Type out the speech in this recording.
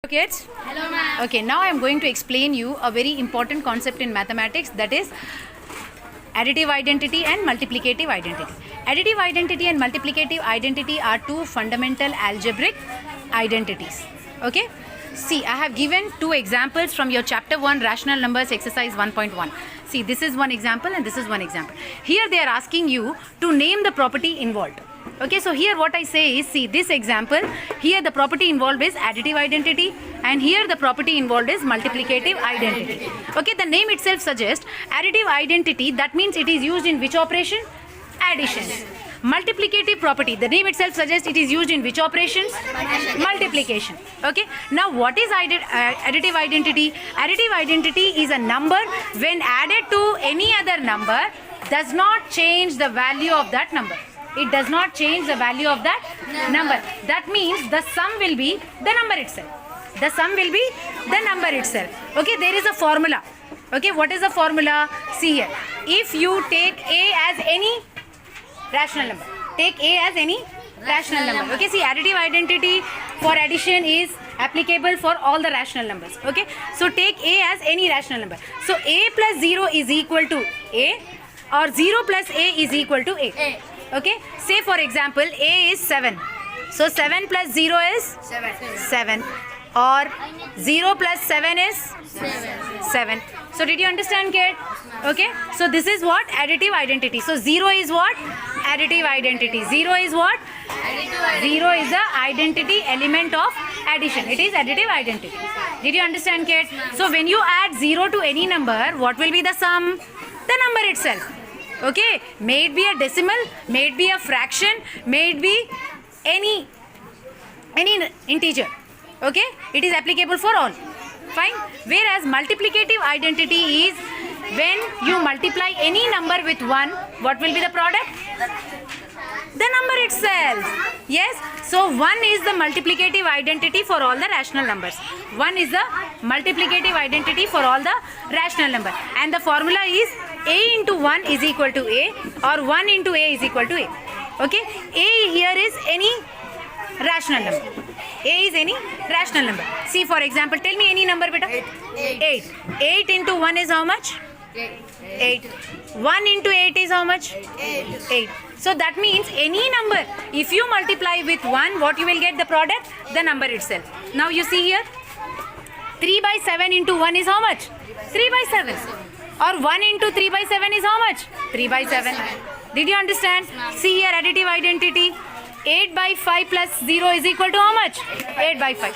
Kids? Hello, ma'am. Okay, now I am going to explain you a very important concept in mathematics, that is additive identity and multiplicative identity. Additive identity and multiplicative identity are two fundamental algebraic identities. Okay? See, I have given two examples from your chapter 1 rational numbers exercise 1.1. See, this is one example and this is one example. Here they are asking you to name the property involved. Okay, so here what I say is, see this example, here the property involved is additive identity and here the property involved is multiplicative identity. Okay, the name itself suggests additive identity, that means it is used in which operation? Addition. Multiplicative property, the name itself suggests it is used in which operations? Multiplication. Okay, now what is additive identity? Additive identity is a number when added to any other number does not change the value of that number. It does not change the value of that number. That means the sum will be the number itself. The sum will be the number itself. Okay, there is a formula. Okay, what is the formula? See here. If you take A as any rational number, take A as any rational number. Okay, see additive identity for addition is applicable for all the rational numbers. Okay, so take A as any rational number. So A plus 0 is equal to A, or 0 plus A is equal to A. Okay, say for example A is 7, so 7 plus 0 is 7, or 0 plus 7 is 7. So did you understand, kid? Okay, so this is what? Additive identity. So 0 is what? Additive identity. 0 is what? 0 is the identity element of addition. It is additive identity. Did you understand, kid? So when you add 0 to any number, what will be the sum? The number itself. Okay, may it be a decimal, may it be a fraction, may it be any integer. Okay, it is applicable for all. Fine. Whereas multiplicative identity is when you multiply any number with 1, what will be the product? The number itself. Yes, so 1 is the multiplicative identity for all the rational numbers. 1 is the multiplicative identity for all the rational number, and the formula is A into 1 is equal to A, or 1 into A is equal to A. Okay, A here is any rational number. A is any rational number. See for example, tell me any number beta. 8. 8 into 1 is how much? 8. 1 into 8 is how much? 8. So that means any number, if you multiply with 1, what you will get the product? The number itself. Now you see here, 3 by 7 into 1 is how much? 3 by 7. Or 1 into 3 by 7 is how much? 3 by 7. Did you understand? See here additive identity. 8 by 5 plus 0 is equal to how much? 8 by 5.